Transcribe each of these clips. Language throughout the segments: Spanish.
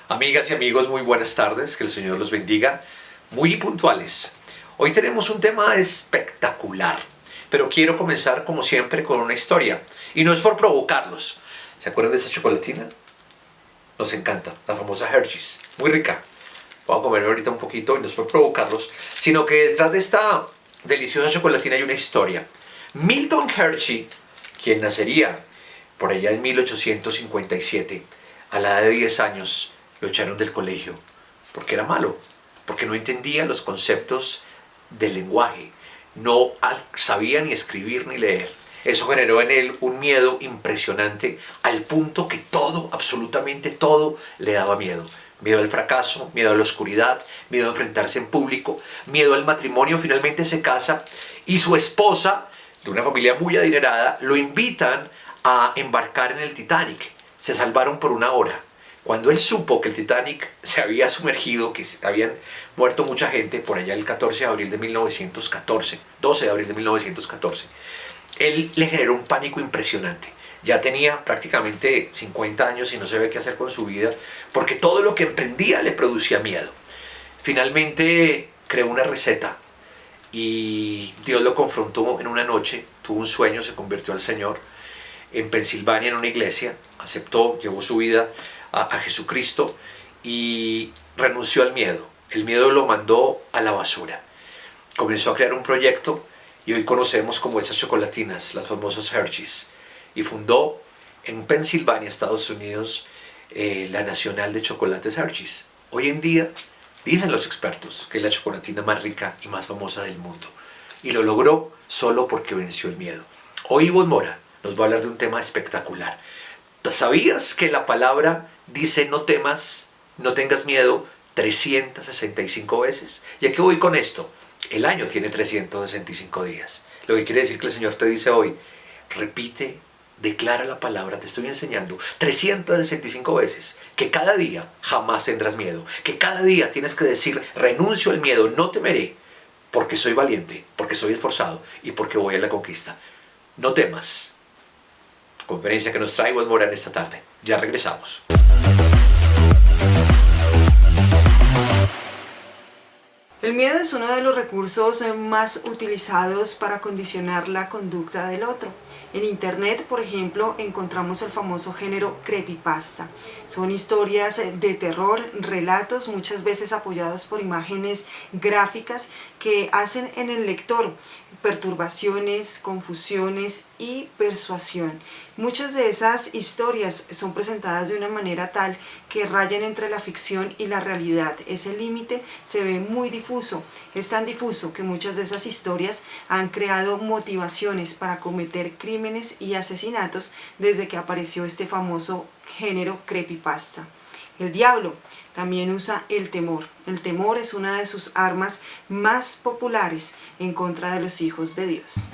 Amigas y amigos, muy buenas tardes, que el Señor los bendiga, muy puntuales. Hoy tenemos un tema espectacular, pero quiero comenzar como siempre con una historia, y no es por provocarlos. ¿Se acuerdan de esa chocolatina? Nos encanta, la famosa Hershey's, muy rica. Voy a comer ahorita un poquito y no es por provocarlos, sino que detrás de esta deliciosa chocolatina hay una historia. Milton Hershey, quien nacería por allá en 1857, a la edad de 10 años, lo echaron del colegio porque era malo, porque no entendía los conceptos del lenguaje, no sabía ni escribir ni leer. Eso generó en él un miedo impresionante, al punto que todo, absolutamente todo, le daba miedo. Miedo al fracaso, miedo a la oscuridad, miedo a enfrentarse en público, miedo al matrimonio. Finalmente se casa y su esposa, de una familia muy adinerada, lo invitan a embarcar en el Titanic. Se salvaron por una hora. Cuando él supo que el Titanic se había sumergido, que habían muerto mucha gente, por allá el 14 de abril de 1914, 12 de abril de 1914, él le generó un pánico impresionante. Ya tenía prácticamente 50 años y no sabía qué hacer con su vida, porque todo lo que emprendía le producía miedo. Finalmente creó una receta y Dios lo confrontó en una noche, tuvo un sueño, se convirtió al Señor en Pensilvania, en una iglesia, aceptó, llevó su vida a Jesucristo y renunció al miedo. El miedo lo mandó a la basura. Comenzó a crear un proyecto y hoy conocemos como esas chocolatinas, las famosas Hershey's, y fundó en Pensilvania, Estados Unidos, la Nacional de Chocolates Hershey's. Hoy en día dicen los expertos que es la chocolatina más rica y más famosa del mundo, y lo logró solo porque venció el miedo. Hoy Ivonne Mora nos va a hablar de un tema espectacular. ¿Sabías que la palabra dice no temas, no tengas miedo 365 veces? ¿Y a qué voy con esto? El año tiene 365 días. Lo que quiere decir que el Señor te dice hoy, repite, declara la palabra, te estoy enseñando 365 veces, que cada día jamás tendrás miedo, que cada día tienes que decir, renuncio al miedo, no temeré, porque soy valiente, porque soy esforzado y porque voy a la conquista. No temas. Conferencia que nos trae Ivonne Mora en esta tarde. Ya regresamos. El miedo es uno de los recursos más utilizados para condicionar la conducta del otro. En internet, por ejemplo, encontramos el famoso género creepypasta. Son historias de terror, relatos muchas veces apoyados por imágenes gráficas que hacen en el lector perturbaciones, confusiones y persuasión. Muchas de esas historias son presentadas de una manera tal que rayan entre la ficción y la realidad. Ese límite se ve muy difuso. Es tan difuso que muchas de esas historias han creado motivaciones para cometer crímenes y asesinatos desde que apareció este famoso género creepypasta. El diablo también usa el temor. El temor es una de sus armas más populares en contra de los hijos de Dios.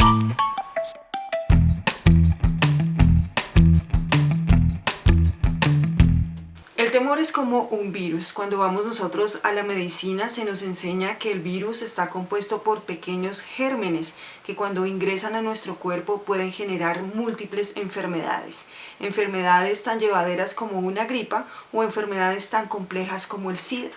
El temor es como un virus. Cuando vamos nosotros a la medicina se nos enseña que el virus está compuesto por pequeños gérmenes que cuando ingresan a nuestro cuerpo pueden generar múltiples enfermedades. Enfermedades tan llevaderas como una gripa o enfermedades tan complejas como el SIDA.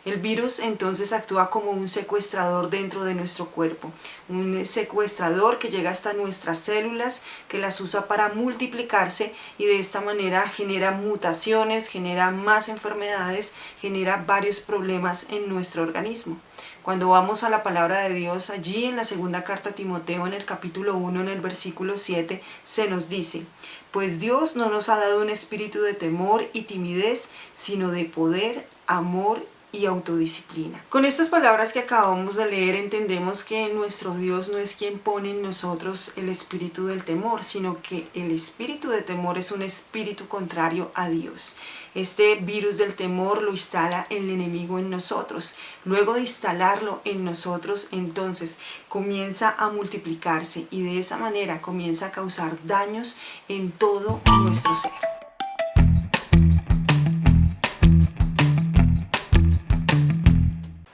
El virus entonces actúa como un secuestrador dentro de nuestro cuerpo, un secuestrador que llega hasta nuestras células, que las usa para multiplicarse y de esta manera genera mutaciones, genera más enfermedades, genera varios problemas en nuestro organismo. Cuando vamos a la palabra de Dios, allí en la segunda carta a Timoteo, en el capítulo 1, en el versículo 7, se nos dice: pues Dios no nos ha dado un espíritu de temor y timidez, sino de poder, amor y autodisciplina. Con estas palabras que acabamos de leer entendemos que nuestro Dios no es quien pone en nosotros el espíritu del temor, sino que el espíritu de temor es un espíritu contrario a Dios. Este virus del temor lo instala el enemigo en nosotros. Luego de instalarlo en nosotros, entonces comienza a multiplicarse y de esa manera comienza a causar daños en todo nuestro ser.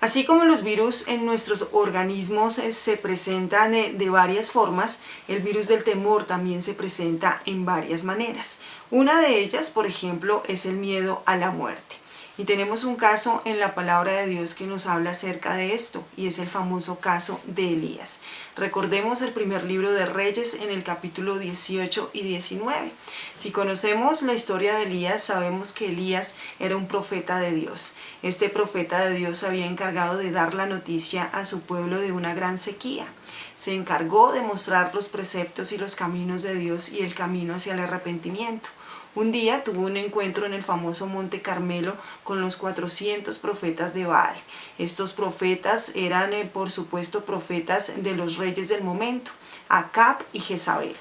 Así como los virus en nuestros organismos se presentan de varias formas, el virus del temor también se presenta en varias maneras. Una de ellas, por ejemplo, es el miedo a la muerte. Y tenemos un caso en la palabra de Dios que nos habla acerca de esto, y es el famoso caso de Elías. Recordemos el primer libro de Reyes en el capítulo 18 y 19. Si conocemos la historia de Elías, sabemos que Elías era un profeta de Dios. Este profeta de Dios había encargado de dar la noticia a su pueblo de una gran sequía. Se encargó de mostrar los preceptos y los caminos de Dios y el camino hacia el arrepentimiento. Un día tuvo un encuentro en el famoso Monte Carmelo con los 400 profetas de Baal. Estos profetas eran, por supuesto, profetas de los reyes del momento, Acab y Jezabel.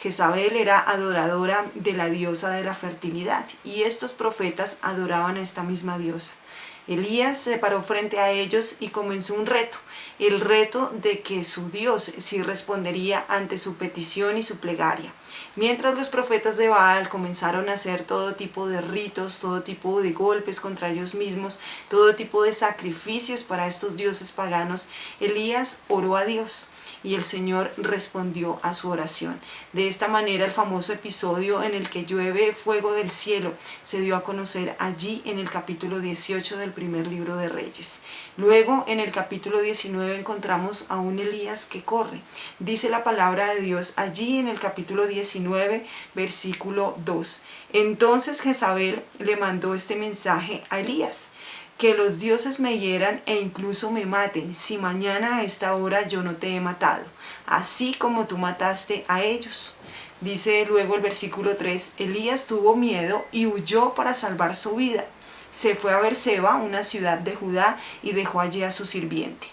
Jezabel era adoradora de la diosa de la fertilidad y estos profetas adoraban a esta misma diosa. Elías se paró frente a ellos y comenzó un reto, el reto de que su Dios sí respondería ante su petición y su plegaria. Mientras los profetas de Baal comenzaron a hacer todo tipo de ritos, todo tipo de golpes contra ellos mismos, todo tipo de sacrificios para estos dioses paganos, Elías oró a Dios. Y el Señor respondió a su oración. De esta manera, el famoso episodio en el que llueve fuego del cielo se dio a conocer allí en el capítulo 18 del primer libro de Reyes. Luego, en el capítulo 19 encontramos a un Elías que corre. Dice la palabra de Dios allí en el capítulo 19, versículo 2. Entonces Jezabel le mandó este mensaje a Elías: que los dioses me hieran e incluso me maten, si mañana a esta hora yo no te he matado, así como tú mataste a ellos. Dice luego el versículo 3, Elías tuvo miedo y huyó para salvar su vida. Se fue a Beerseba, una ciudad de Judá, y dejó allí a su sirviente.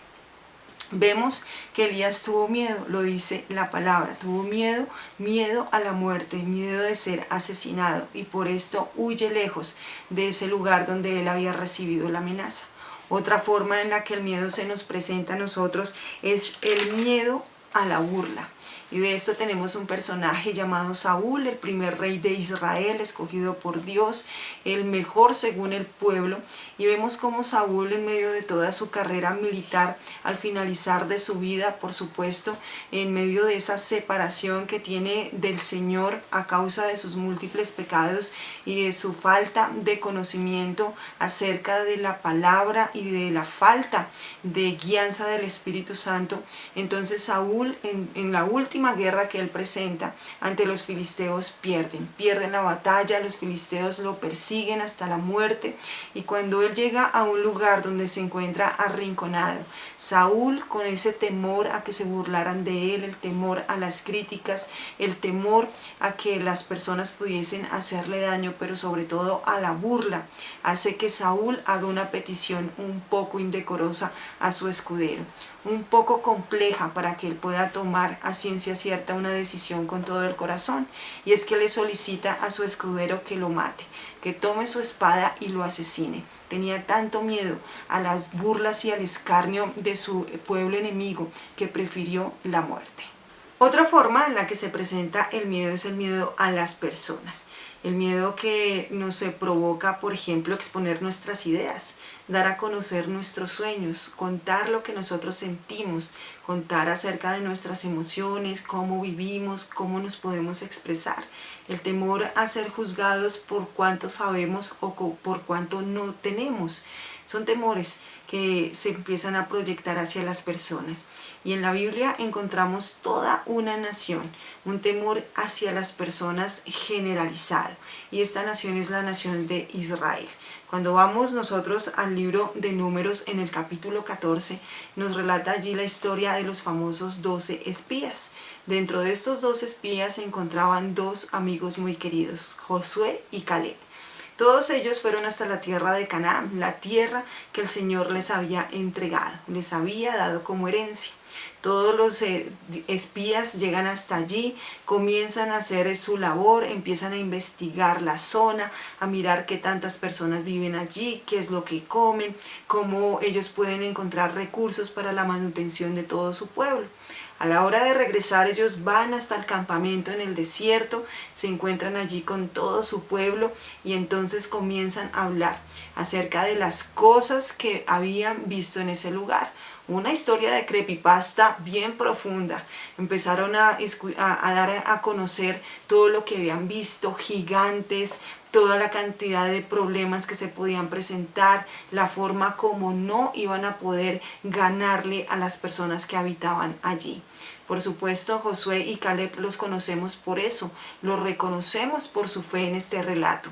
Vemos que Elías tuvo miedo, lo dice la palabra, tuvo miedo a la muerte, miedo de ser asesinado, y por esto huye lejos de ese lugar donde él había recibido la amenaza. Otra forma en la que el miedo se nos presenta a nosotros es el miedo a la burla. Y de esto tenemos un personaje llamado Saúl, el primer rey de Israel, escogido por Dios, el mejor según el pueblo. Y vemos cómo Saúl, en medio de toda su carrera militar, al finalizar de su vida, por supuesto, en medio de esa separación que tiene del Señor a causa de sus múltiples pecados y de su falta de conocimiento acerca de la palabra y de la falta de guianza del Espíritu Santo, entonces Saúl, en la última guerra que él presenta ante los filisteos, pierden la batalla, los filisteos lo persiguen hasta la muerte, y cuando él llega a un lugar donde se encuentra arrinconado, Saúl, con ese temor a que se burlaran de él, el temor a las críticas, el temor a que las personas pudiesen hacerle daño, pero sobre todo a la burla, hace que Saúl haga una petición un poco indecorosa a su escudero, un poco compleja para que él pueda tomar a ciencia cierta una decisión con todo el corazón, y es que le solicita a su escudero que lo mate, que tome su espada y lo asesine. Tenía tanto miedo a las burlas y al escarnio de su pueblo enemigo que prefirió la muerte. Otra forma en la que se presenta el miedo es el miedo a las personas. El miedo que nos provoca, por ejemplo, exponer nuestras ideas, dar a conocer nuestros sueños, contar lo que nosotros sentimos, contar acerca de nuestras emociones, cómo vivimos, cómo nos podemos expresar. El temor a ser juzgados por cuánto sabemos o por cuánto no tenemos. Son temores que se empiezan a proyectar hacia las personas. Y en la Biblia encontramos toda una nación, un temor hacia las personas generalizado. Y esta nación es la nación de Israel. Cuando vamos nosotros al libro de Números, en el capítulo 14, nos relata allí la historia de los famosos 12 espías. Dentro de estos 12 espías se encontraban dos amigos muy queridos, Josué y Caleb. Todos ellos fueron hasta la tierra de Canaán, la tierra que el Señor les había entregado, les había dado como herencia. Todos los espías llegan hasta allí, comienzan a hacer su labor, empiezan a investigar la zona, a mirar qué tantas personas viven allí, qué es lo que comen, cómo ellos pueden encontrar recursos para la manutención de todo su pueblo. A la hora de regresar, ellos van hasta el campamento en el desierto, se encuentran allí con todo su pueblo y entonces comienzan a hablar acerca de las cosas que habían visto en ese lugar. Una historia de creepypasta bien profunda. Empezaron a dar a conocer todo lo que habían visto: gigantes, toda la cantidad de problemas que se podían presentar, la forma como no iban a poder ganarle a las personas que habitaban allí. Por supuesto, Josué y Caleb los conocemos por eso, los reconocemos por su fe en este relato.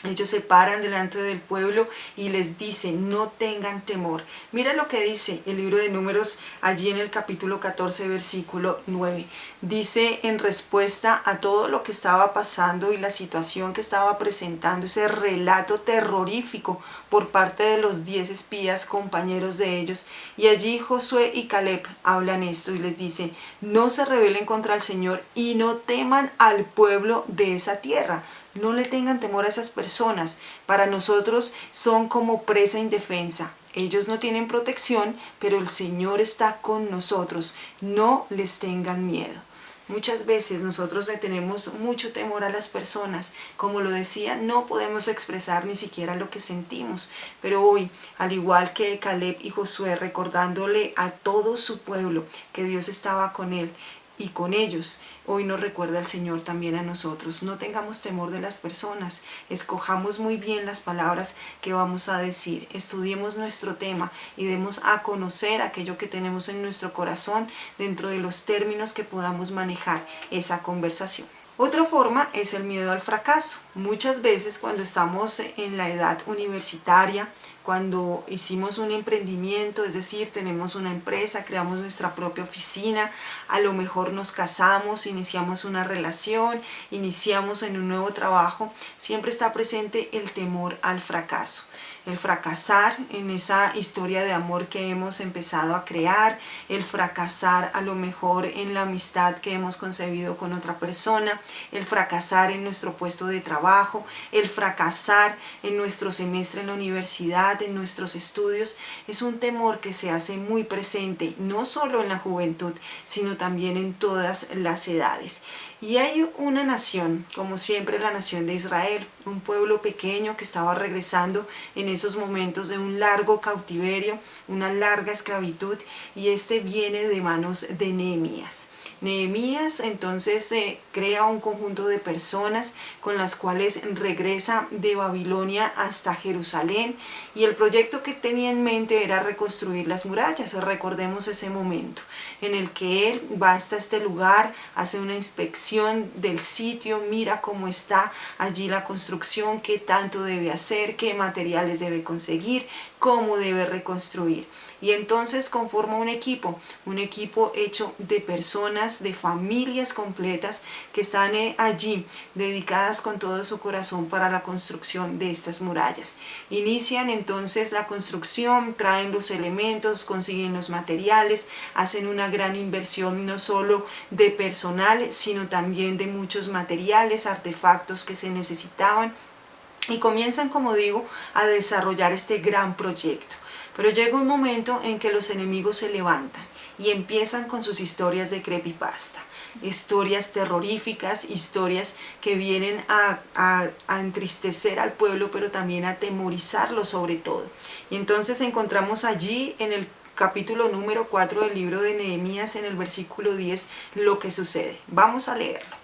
Ellos se paran delante del pueblo y les dicen, no tengan temor. Mira lo que dice el libro de Números allí en el capítulo 14, versículo 9. Dice en respuesta a todo lo que estaba pasando y la situación que estaba presentando, ese relato terrorífico por parte de los 10 espías, compañeros de ellos. Y allí Josué y Caleb hablan esto y les dice, no se rebelen contra el Señor y no teman al pueblo de esa tierra. No le tengan temor a esas personas. Para nosotros son como presa indefensa. Ellos no tienen protección, pero el Señor está con nosotros. No les tengan miedo. Muchas veces nosotros le tenemos mucho temor a las personas. Como lo decía, no podemos expresar ni siquiera lo que sentimos. Pero hoy, al igual que Caleb y Josué, recordándole a todo su pueblo que Dios estaba con él y con ellos, hoy nos recuerda el Señor también a nosotros. No tengamos temor de las personas, escojamos muy bien las palabras que vamos a decir, estudiemos nuestro tema y demos a conocer aquello que tenemos en nuestro corazón dentro de los términos que podamos manejar esa conversación. Otra forma es el miedo al fracaso. Muchas veces cuando estamos en la edad universitaria, cuando hicimos un emprendimiento, es decir, tenemos una empresa, creamos nuestra propia oficina, a lo mejor nos casamos, iniciamos una relación, iniciamos en un nuevo trabajo, siempre está presente el temor al fracaso. El fracasar en esa historia de amor que hemos empezado a crear, el fracasar a lo mejor en la amistad que hemos concebido con otra persona, el fracasar en nuestro puesto de trabajo, el fracasar en nuestro semestre en la universidad, en nuestros estudios, es un temor que se hace muy presente, no solo en la juventud, sino también en todas las edades. Y hay una nación, como siempre la nación de Israel, un pueblo pequeño que estaba regresando en esos momentos de un largo cautiverio, una larga esclavitud, y este viene de manos de Nehemías. Nehemías entonces crea un conjunto de personas con las cuales regresa de Babilonia hasta Jerusalén, y el proyecto que tenía en mente era reconstruir las murallas. Recordemos ese momento en el que él va hasta este lugar, hace una inspección del sitio, mira cómo está allí la construcción, qué tanto debe hacer, qué materiales debe conseguir, cómo debe reconstruir. Y entonces conforma un equipo hecho de personas, de familias completas que están allí dedicadas con todo su corazón para la construcción de estas murallas. Inician entonces la construcción, traen los elementos, consiguen los materiales, hacen una gran inversión no solo de personal, sino también de muchos materiales, artefactos que se necesitaban, y comienzan, como digo, a desarrollar este gran proyecto. Pero llega un momento en que los enemigos se levantan y empiezan con sus historias de creepypasta, historias terroríficas, historias que vienen a entristecer al pueblo, pero también a atemorizarlo sobre todo. Y entonces encontramos allí en el capítulo número 4 del libro de Nehemías, en el versículo 10, lo que sucede. Vamos a leerlo.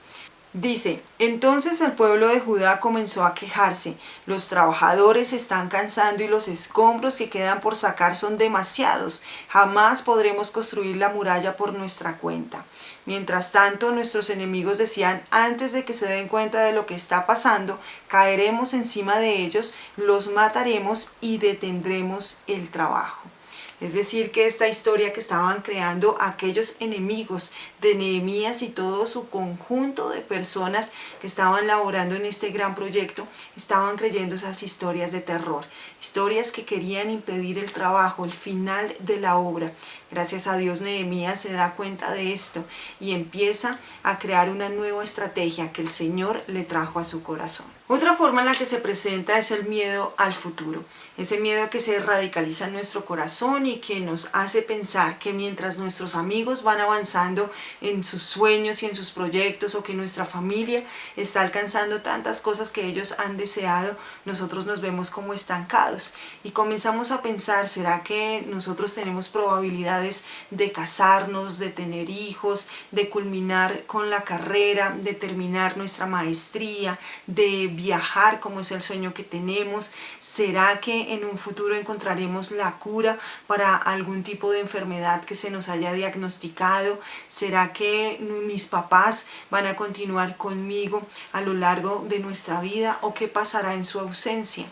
Dice, entonces el pueblo de Judá comenzó a quejarse, los trabajadores se están cansando y los escombros que quedan por sacar son demasiados, jamás podremos construir la muralla por nuestra cuenta. Mientras tanto, nuestros enemigos decían, antes de que se den cuenta de lo que está pasando, caeremos encima de ellos, los mataremos y detendremos el trabajo. Es decir, que esta historia que estaban creando aquellos enemigos de Nehemías y todo su conjunto de personas que estaban laborando en este gran proyecto, estaban creyendo esas historias de terror, historias que querían impedir el trabajo, el final de la obra. Gracias a Dios, Nehemías se da cuenta de esto y empieza a crear una nueva estrategia que el Señor le trajo a su corazón. Otra forma en la que se presenta es el miedo al futuro, ese miedo que se radicaliza en nuestro corazón y que nos hace pensar que mientras nuestros amigos van avanzando en sus sueños y en sus proyectos, o que nuestra familia está alcanzando tantas cosas que ellos han deseado, nosotros nos vemos como estancados y comenzamos a pensar, ¿será que nosotros tenemos probabilidades posibilidades de casarnos, de tener hijos, de culminar con la carrera, de terminar nuestra maestría, de viajar como es el sueño que tenemos? ¿Será que en un futuro encontraremos la cura para algún tipo de enfermedad que se nos haya diagnosticado? ¿Será que mis papás van a continuar conmigo a lo largo de nuestra vida, o qué pasará en su ausencia?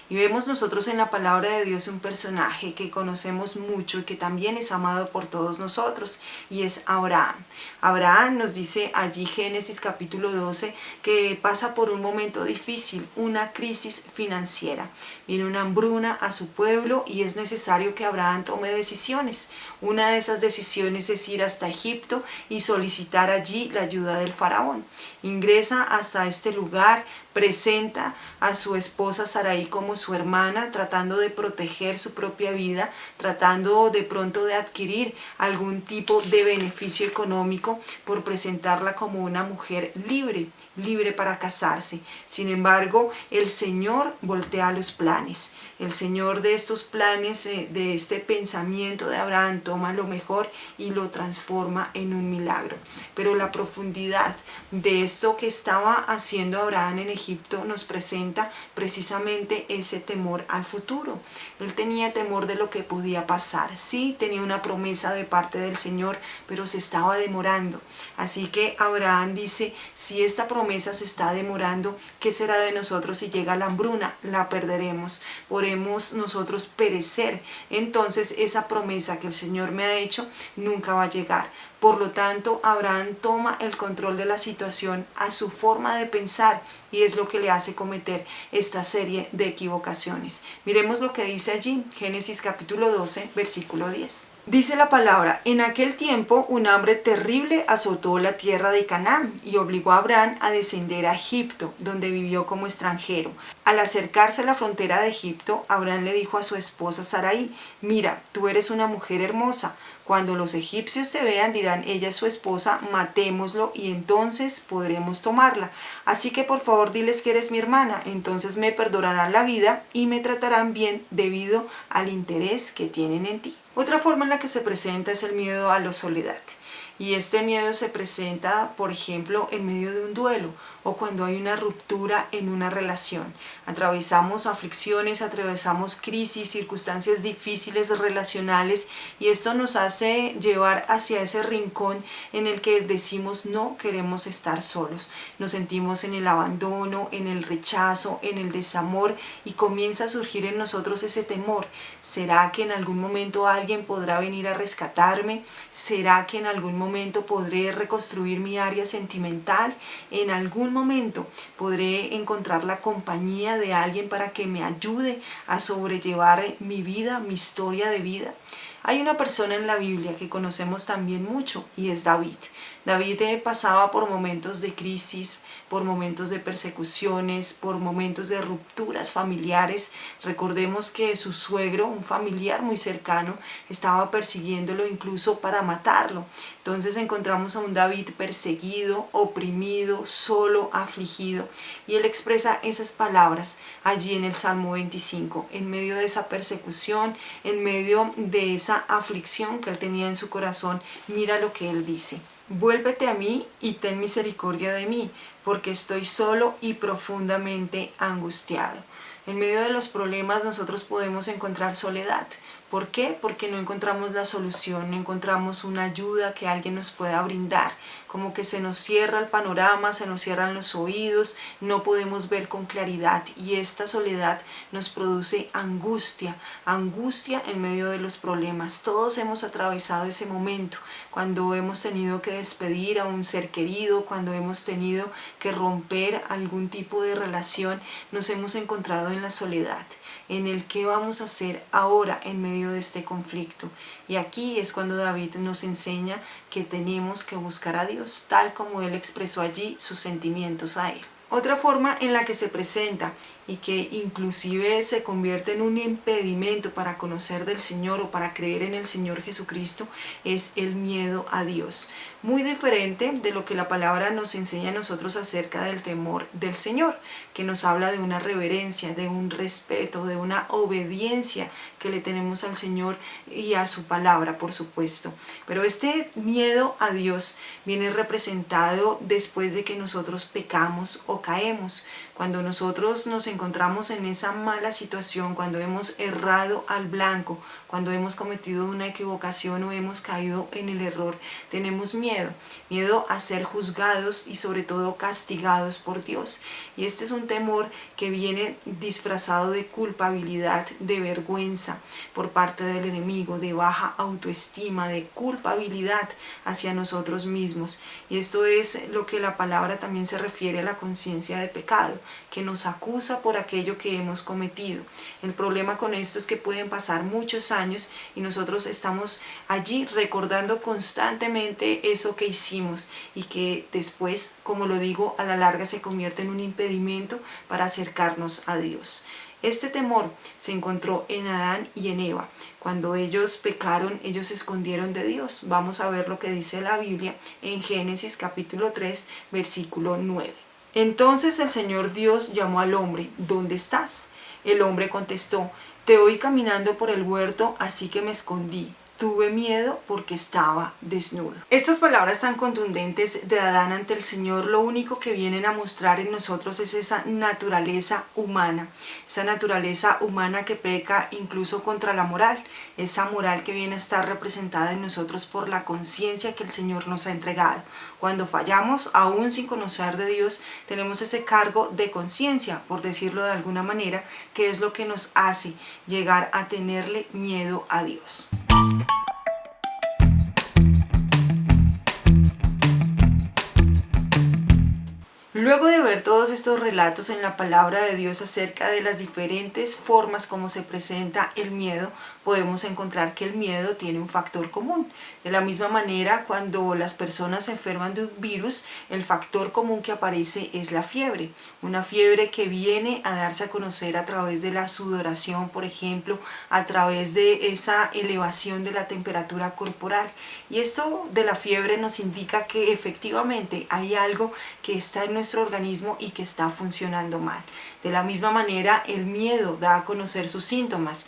Y vemos nosotros en la palabra de Dios un personaje que conocemos mucho y que también es amado por todos nosotros, y es Abraham. Abraham, nos dice allí Génesis capítulo 12, que pasa por un momento difícil, una crisis financiera. Viene una hambruna a su pueblo y es necesario que Abraham tome decisiones. Una de esas decisiones es ir hasta Egipto y solicitar allí la ayuda del faraón. Ingresa hasta este lugar, presenta a su esposa Sarai como su hermana, tratando de proteger su propia vida, tratando de pronto de adquirir algún tipo de beneficio económico por presentarla como una mujer libre, libre para casarse. Sin embargo, el Señor voltea los planes. El Señor de estos planes, de este pensamiento de Abraham, toma lo mejor y lo transforma en un milagro. Pero la profundidad de esto que estaba haciendo Abraham en Egipto nos presenta precisamente ese temor al futuro. Él tenía temor de lo que podía pasar. Sí, tenía una promesa de parte del Señor, pero se estaba demorando. Así que Abraham dice: si esta promesa se está demorando, ¿qué será de nosotros si llega la hambruna? La perderemos, podremos nosotros perecer. Entonces esa promesa que el Señor me ha hecho nunca va a llegar. Por lo tanto, Abraham toma el control de la situación a su forma de pensar, y es lo que le hace cometer esta serie de equivocaciones. Miremos lo que dice allí, Génesis capítulo 12, versículo 10. Dice la palabra: en aquel tiempo un hambre terrible azotó la tierra de Canaán y obligó a Abraham a descender a Egipto, donde vivió como extranjero. Al acercarse a la frontera de Egipto, Abraham le dijo a su esposa Sarai: mira, tú eres una mujer hermosa. Cuando los egipcios te vean, dirán: ella es su esposa, matémoslo y entonces podremos tomarla. Así que por favor diles que eres mi hermana, entonces me perdonarán la vida y me tratarán bien debido al interés que tienen en ti. Otra forma en la que se presenta es el miedo a la soledad. Y este miedo se presenta, por ejemplo, en medio de un duelo o cuando hay una ruptura en una relación. Atravesamos aflicciones, atravesamos crisis, circunstancias difíciles relacionales, y esto nos hace llevar hacia ese rincón en el que decimos: no queremos estar solos. Nos sentimos en el abandono, en el rechazo, en el desamor, y comienza a surgir en nosotros ese temor. ¿Será que en algún momento alguien podrá venir a rescatarme? ¿Será que en algún momento podré reconstruir mi área sentimental? ¿En algún momento podré encontrar la compañía de alguien para que me ayude a sobrellevar mi vida, mi historia de vida? Hay una persona en la Biblia que conocemos también mucho, y es David. David pasaba por momentos de crisis, por momentos de persecuciones, por momentos de rupturas familiares. Recordemos que su suegro, un familiar muy cercano, estaba persiguiéndolo incluso para matarlo. Entonces encontramos a un David perseguido, oprimido, solo, afligido. Y él expresa esas palabras allí en el Salmo 25, en medio de esa persecución, en medio de esa aflicción que él tenía en su corazón. Mira lo que él dice: vuélvete a mí y ten misericordia de mí, porque estoy solo y profundamente angustiado. En medio de los problemas nosotros podemos encontrar soledad. ¿Por qué? Porque no encontramos la solución, no encontramos una ayuda que alguien nos pueda brindar. Como que se nos cierra el panorama, se nos cierran los oídos, no podemos ver con claridad, y esta soledad nos produce angustia, angustia en medio de los problemas. Todos hemos atravesado ese momento, cuando hemos tenido que despedir a un ser querido, cuando hemos tenido que romper algún tipo de relación, nos hemos encontrado en la soledad, en el qué vamos a hacer ahora en medio de este conflicto. Y aquí es cuando David nos enseña que tenemos que buscar a Dios, tal como él expresó allí sus sentimientos a él. Otra forma en la que se presenta y que inclusive se convierte en un impedimento para conocer del Señor o para creer en el Señor Jesucristo, es el miedo a Dios. Muy diferente de lo que la palabra nos enseña a nosotros acerca del temor del Señor, que nos habla de una reverencia, de un respeto, de una obediencia que le tenemos al Señor y a su palabra, por supuesto. Pero este miedo a Dios viene representado después de que nosotros pecamos o caemos. Cuando nosotros nos encontramos en esa mala situación, cuando hemos errado al blanco, cuando hemos cometido una equivocación o hemos caído en el error, tenemos miedo a ser juzgados y sobre todo castigados por Dios. Y este es un temor que viene disfrazado de culpabilidad, de vergüenza por parte del enemigo, de baja autoestima, de culpabilidad hacia nosotros mismos. Y esto es lo que la palabra también se refiere a la conciencia de pecado, que nos acusa por aquello que hemos cometido. El problema con esto es que pueden pasar muchos años y nosotros estamos allí recordando constantemente eso que hicimos y que después, como lo digo, a la larga se convierte en un impedimento para acercarnos a Dios. Este temor se encontró en Adán y en Eva. Cuando ellos pecaron, ellos se escondieron de Dios. Vamos a ver lo que dice la Biblia en Génesis capítulo 3, versículo 9. Entonces el Señor Dios llamó al hombre: ¿dónde estás? El hombre contestó: te oí caminando por el huerto, así que me escondí. Tuve miedo porque estaba desnudo. Estas palabras tan contundentes de Adán ante el Señor lo único que vienen a mostrar en nosotros es esa naturaleza humana que peca incluso contra la moral, esa moral que viene a estar representada en nosotros por la conciencia que el Señor nos ha entregado. Cuando fallamos, aún sin conocer de Dios, tenemos ese cargo de conciencia, por decirlo de alguna manera, que es lo que nos hace llegar a tenerle miedo a Dios. Luego de ver todos estos relatos en la palabra de Dios acerca de las diferentes formas como se presenta el miedo, podemos encontrar que el miedo tiene un factor común. De la misma manera, cuando las personas se enferman de un virus, el factor común que aparece es la fiebre. Una fiebre que viene a darse a conocer a través de la sudoración, por ejemplo, a través de esa elevación de la temperatura corporal. Y esto de la fiebre nos indica que efectivamente hay algo que está en nuestro organismo y que está funcionando mal. De la misma manera, el miedo da a conocer sus síntomas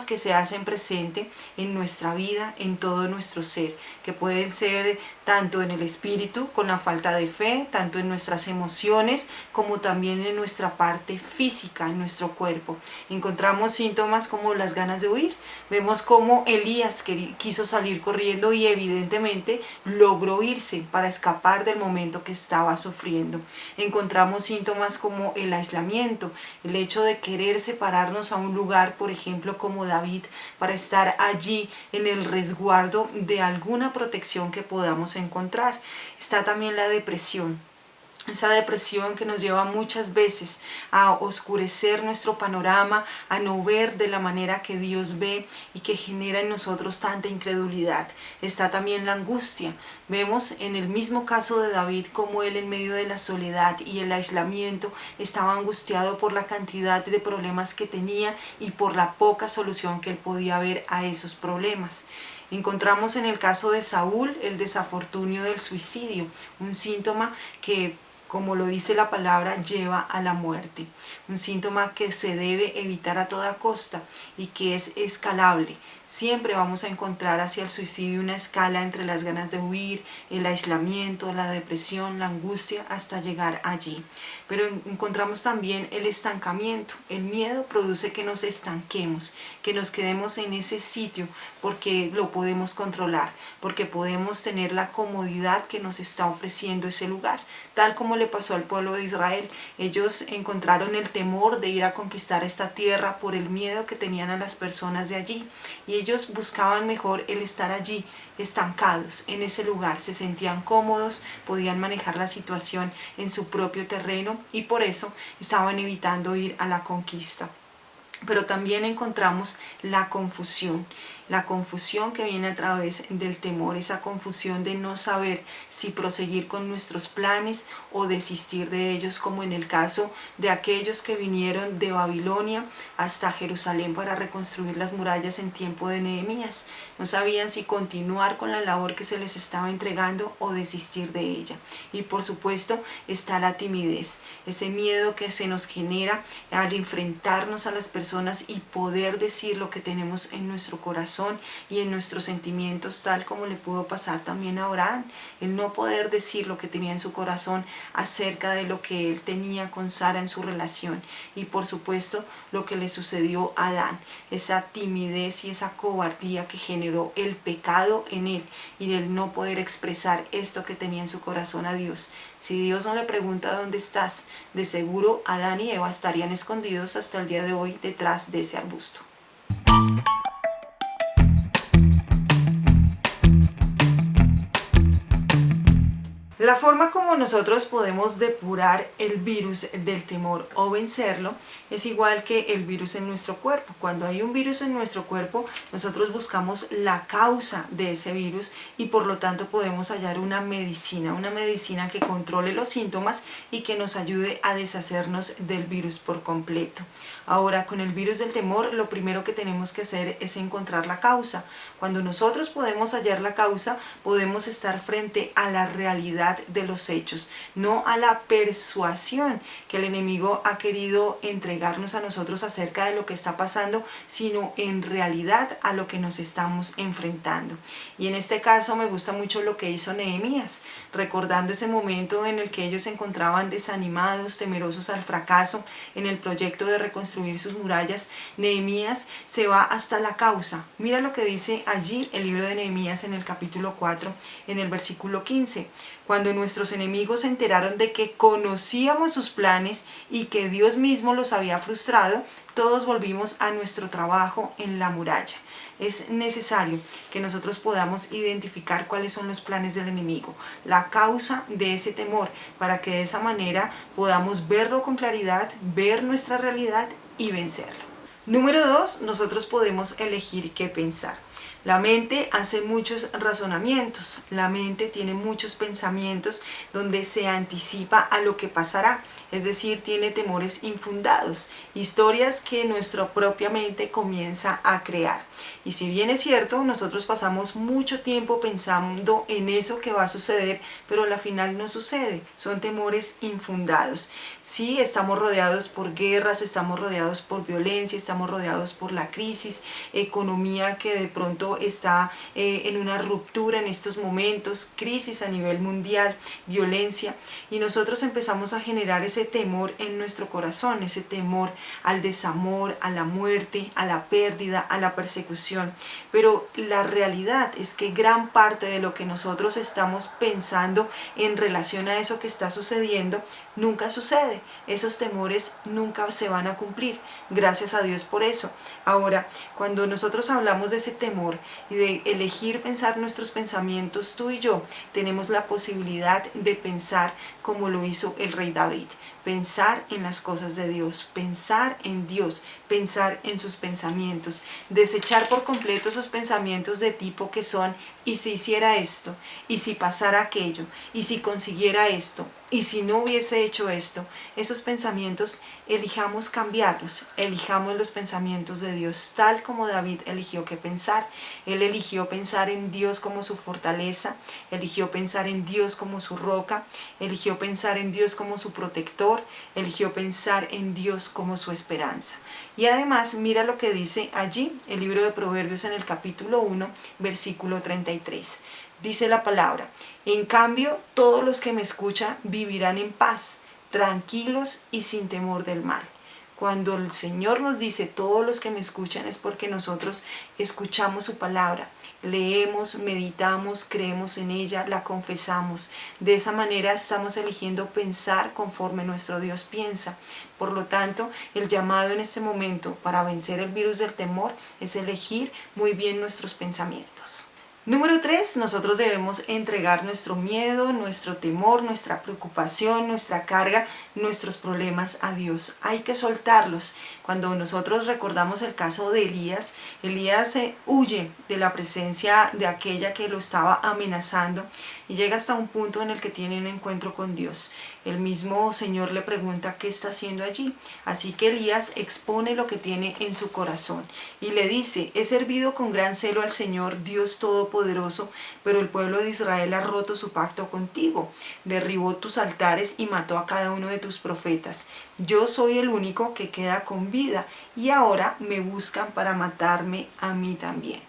que se hacen presente en nuestra vida, en todo nuestro ser, que pueden ser tanto en el espíritu, con la falta de fe, tanto en nuestras emociones, como también en nuestra parte física, en nuestro cuerpo. Encontramos síntomas como las ganas de huir. Vemos cómo Elías quiso salir corriendo y evidentemente logró irse para escapar del momento que estaba sufriendo. Encontramos síntomas como el aislamiento, el hecho de querer separarnos a un lugar, por ejemplo, como David, para estar allí en el resguardo de alguna protección que podamos encontrar. Está también la depresión. Esa depresión que nos lleva muchas veces a oscurecer nuestro panorama, a no ver de la manera que Dios ve y que genera en nosotros tanta incredulidad. Está también la angustia. Vemos en el mismo caso de David cómo él en medio de la soledad y el aislamiento estaba angustiado por la cantidad de problemas que tenía y por la poca solución que él podía ver a esos problemas. Encontramos en el caso de Saúl el desafortunio del suicidio, un síntoma que, como lo dice la palabra, lleva a la muerte. Un síntoma que se debe evitar a toda costa y que es escalable. Siempre vamos a encontrar hacia el suicidio una escala entre las ganas de huir, el aislamiento, la depresión, la angustia, hasta llegar allí. Pero encontramos también el estancamiento. El miedo produce que nos estanquemos, que nos quedemos en ese sitio porque lo podemos controlar, porque podemos tener la comodidad que nos está ofreciendo ese lugar, tal como le pasó al pueblo de Israel. Ellos encontraron el temor de ir a conquistar esta tierra por el miedo que tenían a las personas de allí, y ellos buscaban mejor el estar allí, estancados en ese lugar, se sentían cómodos, podían manejar la situación en su propio terreno y por eso estaban evitando ir a la conquista. Pero también encontramos la confusión. la confusión que viene a través del temor, esa confusión de no saber si proseguir con nuestros planes o desistir de ellos, como en el caso de aquellos que vinieron de Babilonia hasta Jerusalén para reconstruir las murallas en tiempo de Nehemías. No sabían si continuar con la labor que se les estaba entregando o desistir de ella. Y por supuesto está la timidez, ese miedo que se nos genera al enfrentarnos a las personas y poder decir lo que tenemos en nuestro corazón y en nuestros sentimientos, tal como le pudo pasar también a Abraham, el no poder decir lo que tenía en su corazón acerca de lo que él tenía con Sara en su relación, y por supuesto lo que le sucedió a Adán, esa timidez y esa cobardía que generó el pecado en él y el no poder expresar esto que tenía en su corazón a Dios. Si Dios no le pregunta dónde estás, de seguro Adán y Eva estarían escondidos hasta el día de hoy detrás de ese arbusto. La forma como nosotros podemos depurar el virus del temor o vencerlo es igual que el virus en nuestro cuerpo. Cuando hay un virus en nuestro cuerpo, nosotros buscamos la causa de ese virus y por lo tanto podemos hallar una medicina que controle los síntomas y que nos ayude a deshacernos del virus por completo. Ahora, con el virus del temor, lo primero que tenemos que hacer es encontrar la causa. Cuando nosotros podemos hallar la causa, podemos estar frente a la realidad de los hechos, no a la persuasión que el enemigo ha querido entregarnos a nosotros acerca de lo que está pasando, sino en realidad a lo que nos estamos enfrentando. Y en este caso me gusta mucho lo que hizo Nehemías, recordando ese momento en el que ellos se encontraban desanimados, temerosos al fracaso en el proyecto de reconstruir sus murallas. Nehemías se va hasta la causa. Mira lo que dice allí el libro de Nehemías en el capítulo 4, en el versículo 15. Cuando nuestros enemigos se enteraron de que conocíamos sus planes y que Dios mismo los había frustrado, todos volvimos a nuestro trabajo en la muralla. Es necesario que nosotros podamos identificar cuáles son los planes del enemigo, la causa de ese temor, para que de esa manera podamos verlo con claridad, ver nuestra realidad y vencerlo. Número 2, nosotros podemos elegir qué pensar. La mente hace muchos razonamientos, la mente tiene muchos pensamientos donde se anticipa a lo que pasará, es decir, tiene temores infundados, historias que nuestra propia mente comienza a crear. Y si bien es cierto, nosotros pasamos mucho tiempo pensando en eso que va a suceder, pero al final no sucede, son temores infundados. Sí, estamos rodeados por guerras, estamos rodeados por violencia, estamos rodeados por la crisis, economía que de pronto está en una ruptura en estos momentos, crisis a nivel mundial, violencia, y nosotros empezamos a generar ese temor en nuestro corazón, ese temor al desamor, a la muerte, a la pérdida, a la persecución. Pero la realidad es que gran parte de lo que nosotros estamos pensando en relación a eso que está sucediendo nunca sucede. Esos temores nunca se van a cumplir. Gracias a Dios por eso. Ahora, cuando nosotros hablamos de ese temor y de elegir pensar nuestros pensamientos, tú y yo tenemos la posibilidad de pensar como lo hizo el rey David. Pensar en las cosas de Dios, pensar en Dios, pensar en sus pensamientos, desechar por completo esos pensamientos de tipo que son: ¿y si hiciera esto? ¿Y si pasara aquello? ¿Y si consiguiera esto? ¿Y si no hubiese hecho esto? Esos pensamientos elijamos cambiarlos, elijamos los pensamientos de Dios tal como David eligió que pensar. Él eligió pensar en Dios como su fortaleza, eligió pensar en Dios como su roca, eligió pensar en Dios como su protector, eligió pensar en Dios como su esperanza. Y además mira lo que dice allí el libro de Proverbios en el capítulo 1, versículo 33. Dice la palabra: en cambio, todos los que me escuchan vivirán en paz, tranquilos y sin temor del mal. Cuando el Señor nos dice todos los que me escuchan, es porque nosotros escuchamos su palabra, leemos, meditamos, creemos en ella, la confesamos. De esa manera estamos eligiendo pensar conforme nuestro Dios piensa. Por lo tanto, el llamado en este momento para vencer el virus del temor es elegir muy bien nuestros pensamientos. Número 3, nosotros debemos entregar nuestro miedo, nuestro temor, nuestra preocupación, nuestra carga, nuestros problemas a Dios. Hay que soltarlos. Cuando nosotros recordamos el caso de Elías, Elías huye de la presencia de aquella que lo estaba amenazando y llega hasta un punto en el que tiene un encuentro con Dios. El mismo Señor le pregunta qué está haciendo allí. Así que Elías expone lo que tiene en su corazón y le dice: he servido con gran celo al Señor, Dios Todopoderoso, pero el pueblo de Israel ha roto su pacto contigo, derribó tus altares y mató a cada uno de tus profetas. Yo soy el único que queda con vida y ahora me buscan para matarme a mí también.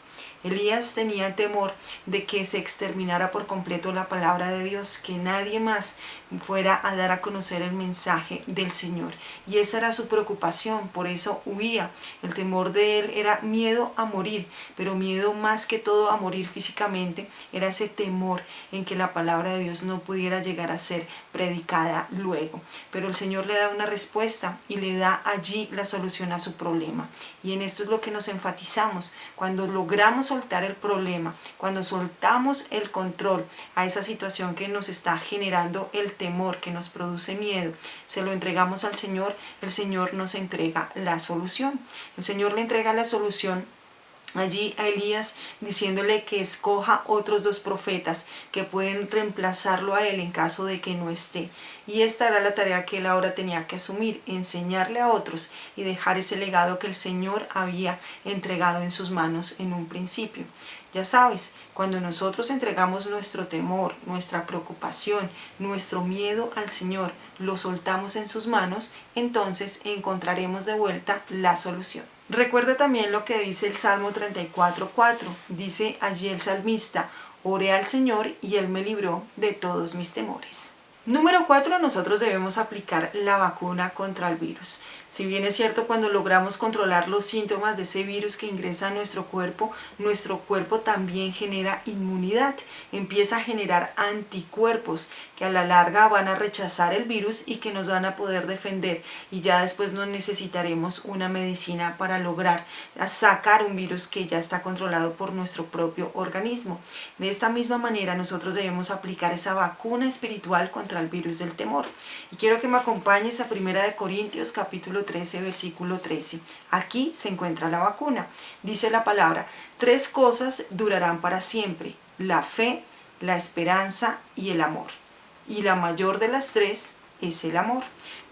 Elías tenía temor de que se exterminara por completo la palabra de Dios, que nadie más fuera a dar a conocer el mensaje del Señor. Y esa era su preocupación, por eso huía. El temor de él era miedo a morir, pero miedo más que todo a morir físicamente, era ese temor en que la palabra de Dios no pudiera llegar a ser predicada luego. Pero el Señor le da una respuesta y le da allí la solución a su problema. Y en esto es lo que nos enfatizamos. Cuando logramos soltar el problema, cuando soltamos el control a esa situación que nos está generando el temor, que nos produce miedo, se lo entregamos al Señor, el Señor nos entrega la solución. El Señor le entrega la solución allí a Elías, diciéndole que escoja otros 2 profetas que pueden reemplazarlo a él en caso de que no esté. Y esta era la tarea que él ahora tenía que asumir: enseñarle a otros y dejar ese legado que el Señor había entregado en sus manos en un principio. Ya sabes, cuando nosotros entregamos nuestro temor, nuestra preocupación, nuestro miedo al Señor, lo soltamos en sus manos, entonces encontraremos de vuelta la solución. Recuerda también lo que dice el Salmo 34:4. Dice allí el salmista: oré al Señor y Él me libró de todos mis temores. Número 4, nosotros debemos aplicar la vacuna contra el virus. Si bien es cierto, cuando logramos controlar los síntomas de ese virus que ingresa a nuestro cuerpo también genera inmunidad, empieza a generar anticuerpos que a la larga van a rechazar el virus y que nos van a poder defender, y ya después no necesitaremos una medicina para lograr sacar un virus que ya está controlado por nuestro propio organismo. De esta misma manera nosotros debemos aplicar esa vacuna espiritual contra el virus del temor. Y quiero que me acompañes a 1 Corintios capítulo 13, versículo 13. Aquí se encuentra la vacuna. Dice la palabra: 3 cosas durarán para siempre: la fe, la esperanza y el amor. Y la mayor de las 3 es el amor.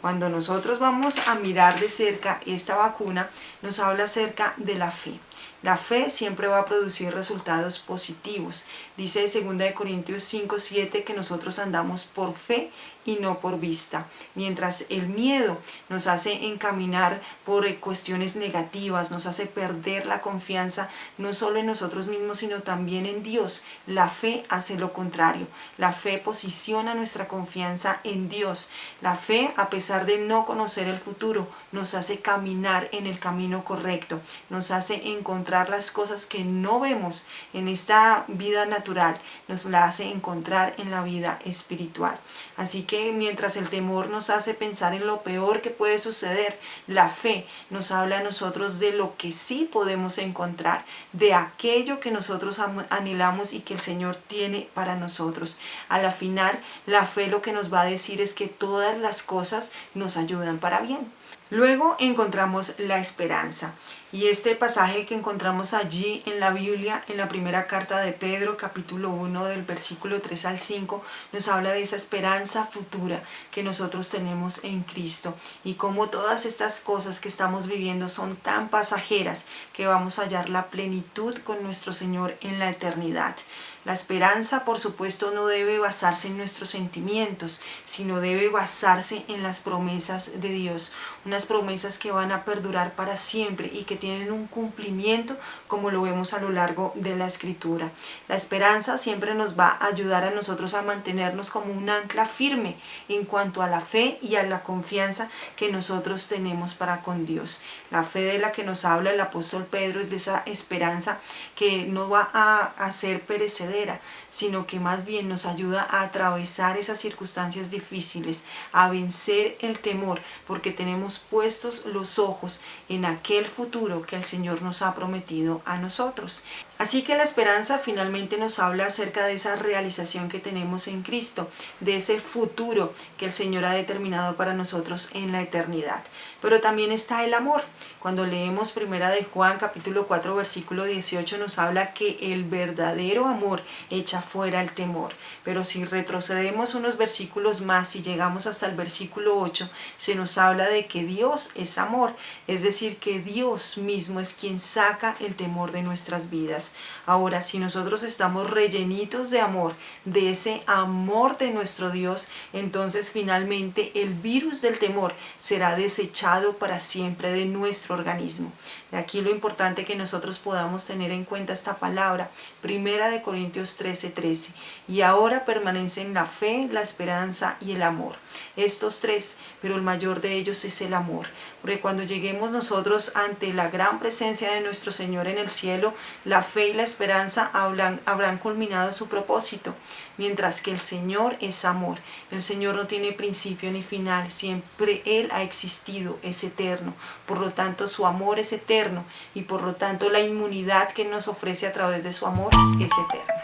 Cuando nosotros vamos a mirar de cerca esta vacuna, nos habla acerca de la fe. La fe siempre va a producir resultados positivos. Dice 2 Corintios 5:7 que nosotros andamos por fe y no por vista. Mientras el miedo nos hace encaminar por cuestiones negativas, nos hace perder la confianza no solo en nosotros mismos, sino también en Dios. La fe hace lo contrario. La fe posiciona nuestra confianza en Dios. La fe, a pesar de no conocer el futuro, nos hace caminar en el camino correcto. Nos hace encontrar las cosas que no vemos en esta vida natural, nos la hace encontrar en la vida espiritual. Así que mientras el temor nos hace pensar en lo peor que puede suceder, la fe nos habla a nosotros de lo que sí podemos encontrar, de aquello que nosotros anhelamos y que el Señor tiene para nosotros. A la final, la fe lo que nos va a decir es que todas las cosas nos ayudan para bien. Luego encontramos la esperanza, y este pasaje que encontramos allí en la Biblia, en la primera carta de Pedro, capítulo 1, del versículo 3 al 5, nos habla de esa esperanza futura que nosotros tenemos en Cristo, y cómo todas estas cosas que estamos viviendo son tan pasajeras que vamos a hallar la plenitud con nuestro Señor en la eternidad. La esperanza, por supuesto, no debe basarse en nuestros sentimientos, sino debe basarse en las promesas de Dios, unas promesas que van a perdurar para siempre y que tienen un cumplimiento, como lo vemos a lo largo de la Escritura. La esperanza siempre nos va a ayudar a nosotros a mantenernos como un ancla firme en cuanto a la fe y a la confianza que nosotros tenemos para con Dios. La fe de la que nos habla el apóstol Pedro es de esa esperanza que no va a ser perecedera, sino que más bien nos ayuda a atravesar esas circunstancias difíciles, a vencer el temor, porque tenemos puestos los ojos en aquel futuro que el Señor nos ha prometido a nosotros. Así que la esperanza finalmente nos habla acerca de esa realización que tenemos en Cristo, de ese futuro que el Señor ha determinado para nosotros en la eternidad. Pero también está el amor. Cuando leemos primera de Juan capítulo 4 versículo 18 nos habla que el verdadero amor echa fuera el temor. Pero si retrocedemos unos versículos más y llegamos hasta el versículo 8, se nos habla de que Dios es amor, es decir, que Dios mismo es quien saca el temor de nuestras vidas. Ahora, si nosotros estamos rellenitos de amor, de ese amor de nuestro Dios, entonces finalmente el virus del temor será desechado para siempre de nuestro organismo. Y aquí lo importante que nosotros podamos tener en cuenta esta palabra, primera de Corintios 13:13, y ahora permanecen la fe, la esperanza y el amor. Estos tres, pero el mayor de ellos es el amor, porque cuando lleguemos nosotros ante la gran presencia de nuestro Señor en el cielo, la fe y la esperanza habrán culminado su propósito, mientras que el Señor es amor. El Señor no tiene principio ni final, siempre Él ha existido, es eterno, por lo tanto su amor es eterno y por lo tanto la inmunidad que nos ofrece a través de su amor es eterna.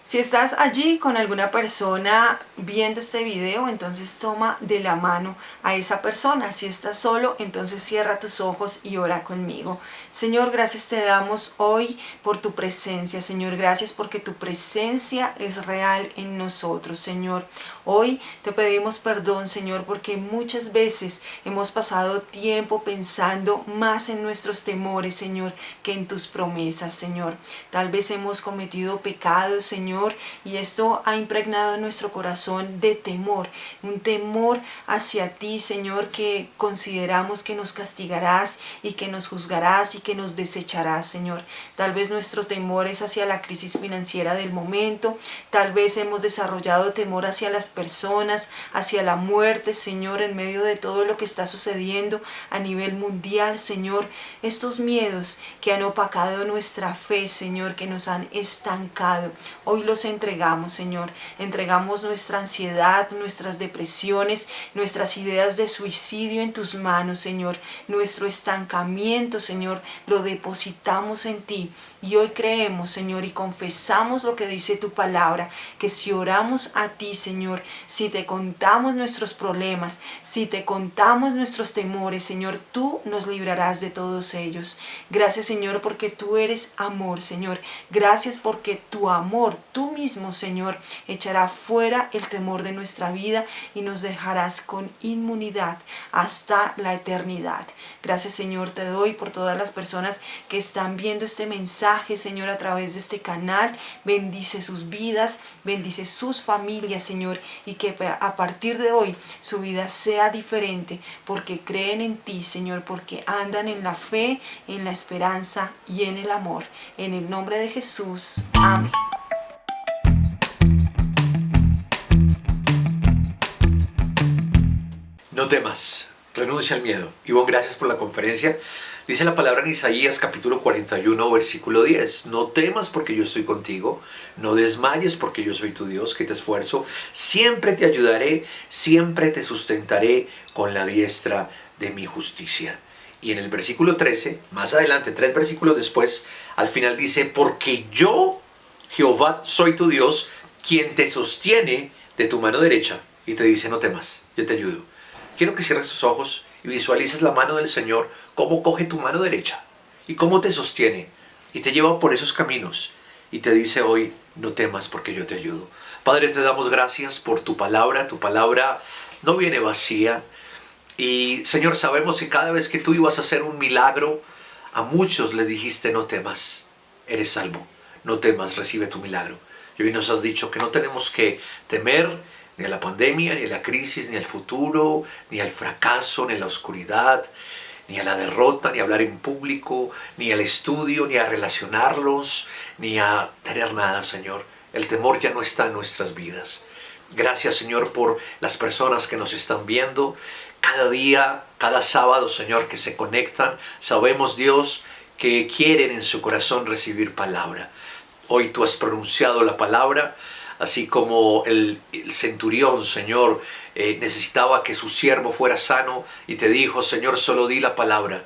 Si estás allí con alguna persona viendo este video, entonces toma de la mano a esa persona. Si estás solo, entonces cierra tus ojos y ora conmigo. Señor, gracias te damos hoy por tu presencia. Señor, gracias porque tu presencia es real en nosotros, Señor. Hoy te pedimos perdón, Señor, porque muchas veces hemos pasado tiempo pensando más en nuestros temores, Señor, que en tus promesas, Señor. Tal vez hemos cometido pecados, Señor, y esto ha impregnado nuestro corazón de temor, un temor hacia ti, Señor, que consideramos que nos castigarás y que nos juzgarás y que nos desecharás, Señor. Tal vez nuestro temor es hacia la crisis financiera del momento, tal vez hemos desarrollado temor hacia las personas, hacia la muerte, Señor, en medio de todo lo que está sucediendo a nivel mundial, Señor. Estos miedos que han opacado nuestra fe, Señor, que nos han estancado, hoy los entregamos, Señor. Entregamos nuestra ansiedad, nuestras depresiones, nuestras ideas de suicidio en tus manos, Señor. Nuestro estancamiento, Señor, lo depositamos en ti. Y hoy creemos, Señor, y confesamos lo que dice tu palabra, que si oramos a ti, Señor, si te contamos nuestros problemas, si te contamos nuestros temores, Señor, tú nos librarás de todos ellos. Gracias, Señor, porque tú eres amor, Señor. Gracias porque tu amor, tú mismo, Señor, echará fuera el temor de nuestra vida y nos dejarás con inmunidad hasta la eternidad. Gracias, Señor, te doy por todas las personas que están viendo este mensaje, Señor, a través de este canal. Bendice sus vidas, bendice sus familias, Señor, y que a partir de hoy su vida sea diferente porque creen en ti, Señor, porque andan en la fe, en la esperanza y en el amor. En el nombre de Jesús. Amén. No temas, renuncia al miedo. Ivonne, gracias por la conferencia. Dice la palabra en Isaías capítulo 41 versículo 10. No temas porque yo estoy contigo, no desmayes porque yo soy tu Dios que te esfuerzo. Siempre te ayudaré, siempre te sustentaré con la diestra de mi justicia. Y en el versículo 13, más adelante, 3 versículos después, al final dice, porque yo, Jehová, soy tu Dios, quien te sostiene de tu mano derecha. Y te dice, no temas, yo te ayudo. Quiero que cierres tus ojos y visualices la mano del Señor, cómo coge tu mano derecha y cómo te sostiene y te lleva por esos caminos y te dice hoy, no temas porque yo te ayudo. Padre, te damos gracias por tu palabra no viene vacía y Señor, sabemos que cada vez que tú ibas a hacer un milagro, a muchos les dijiste, no temas, eres salvo, no temas, recibe tu milagro. Y hoy nos has dicho que no tenemos que temer ni a la pandemia, ni a la crisis, ni al futuro, ni al fracaso, ni a la oscuridad, ni a la derrota, ni a hablar en público, ni al estudio, ni a relacionarlos, ni a tener nada, Señor. El temor ya no está en nuestras vidas. Gracias, Señor, por las personas que nos están viendo. Cada día, cada sábado, Señor, que se conectan, sabemos, Dios, que quieren en su corazón recibir palabra. Hoy tú has pronunciado la palabra, así como el centurión, Señor, necesitaba que su siervo fuera sano y te dijo, Señor, solo di la palabra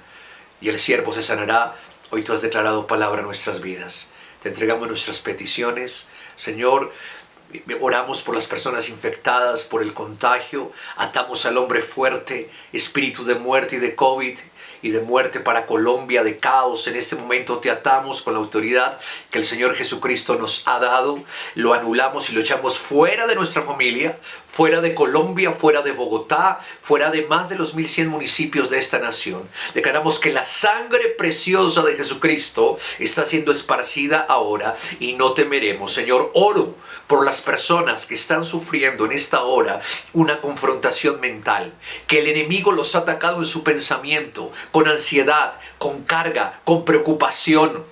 y el siervo se sanará. Hoy tú has declarado palabra en nuestras vidas. Te entregamos nuestras peticiones. Señor, oramos por las personas infectadas por el contagio. Atamos al hombre fuerte, espíritu de muerte y de COVID y de muerte para Colombia, de caos. En este momento te atamos con la autoridad que el Señor Jesucristo nos ha dado. Lo anulamos y lo echamos fuera de nuestra familia, fuera de Colombia, fuera de Bogotá, fuera de más de los 1100 municipios de esta nación. Declaramos que la sangre preciosa de Jesucristo está siendo esparcida ahora y no temeremos. Señor, oro por las personas que están sufriendo en esta hora una confrontación mental, que el enemigo los ha atacado en su pensamiento, con ansiedad, con carga, con preocupación,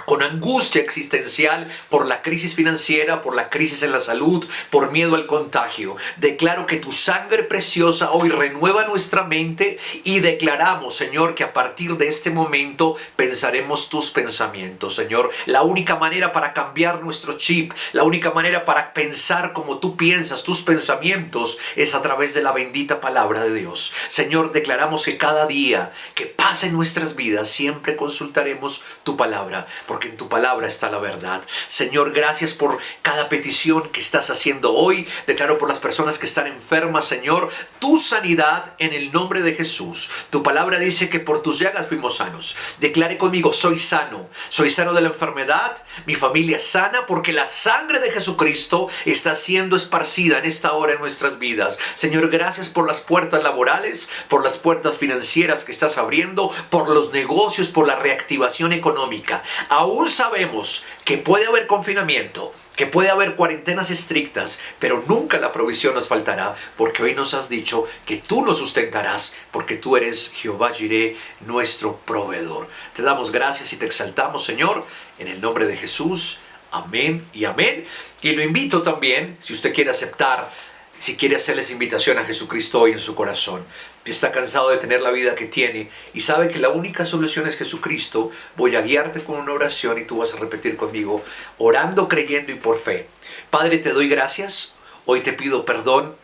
con angustia existencial por la crisis financiera, por la crisis en la salud, por miedo al contagio. Declaro que tu sangre preciosa hoy renueva nuestra mente y declaramos, Señor, que a partir de este momento pensaremos tus pensamientos, Señor. La única manera para cambiar nuestro chip, la única manera para pensar como tú piensas, tus pensamientos, es a través de la bendita palabra de Dios. Señor, declaramos que cada día que pasa en nuestras vidas siempre consultaremos tu palabra, porque en tu palabra está la verdad. Señor, gracias por cada petición que estás haciendo hoy. Declaro por las personas que están enfermas, Señor, tu sanidad en el nombre de Jesús. Tu palabra dice que por tus llagas fuimos sanos. Declare conmigo, soy sano de la enfermedad, mi familia es sana, porque la sangre de Jesucristo está siendo esparcida en esta hora en nuestras vidas. Señor, gracias por las puertas laborales, por las puertas financieras que estás abriendo, por los negocios, por la reactivación económica. Aún sabemos que puede haber confinamiento, que puede haber cuarentenas estrictas, pero nunca la provisión nos faltará, porque hoy nos has dicho que tú nos sustentarás, porque tú eres Jehová Jireh, nuestro proveedor. Te damos gracias y te exaltamos, Señor, en el nombre de Jesús. Amén y amén. Y lo invito también, si usted quiere aceptar, si quiere hacerles invitación a Jesucristo hoy en su corazón, está cansado de tener la vida que tiene y sabe que la única solución es Jesucristo, voy a guiarte con una oración y tú vas a repetir conmigo, orando, creyendo y por fe. Padre, te doy gracias. Hoy te pido perdón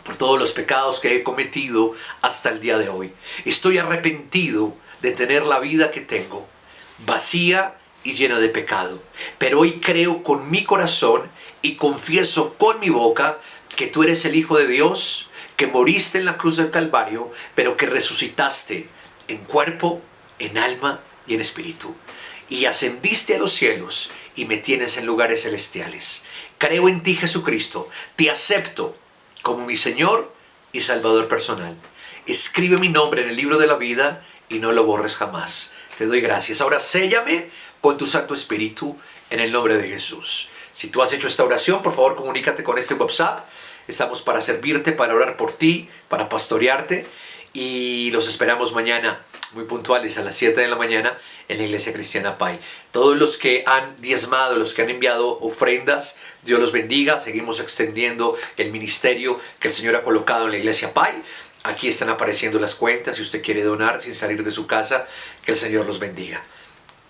por todos los pecados que he cometido hasta el día de hoy. Estoy arrepentido de tener la vida que tengo, vacía y llena de pecado. Pero hoy creo con mi corazón y confieso con mi boca que tú eres el Hijo de Dios, que moriste en la cruz del Calvario, pero que resucitaste en cuerpo, en alma y en espíritu. Y ascendiste a los cielos y me tienes en lugares celestiales. Creo en ti, Jesucristo. Te acepto como mi Señor y Salvador personal. Escribe mi nombre en el libro de la vida y no lo borres jamás. Te doy gracias. Ahora séllame con tu Santo Espíritu en el nombre de Jesús. Si tú has hecho esta oración, por favor comunícate con este WhatsApp. Estamos para servirte, para orar por ti, para pastorearte. Y los esperamos mañana, muy puntuales, a las 7 de la mañana en la Iglesia Cristiana Pai. Todos los que han diezmado, los que han enviado ofrendas, Dios los bendiga. Seguimos extendiendo el ministerio que el Señor ha colocado en la Iglesia Pai. Aquí están apareciendo las cuentas. Si usted quiere donar sin salir de su casa, que el Señor los bendiga.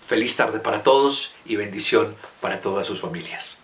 Feliz tarde para todos y bendición para todas sus familias.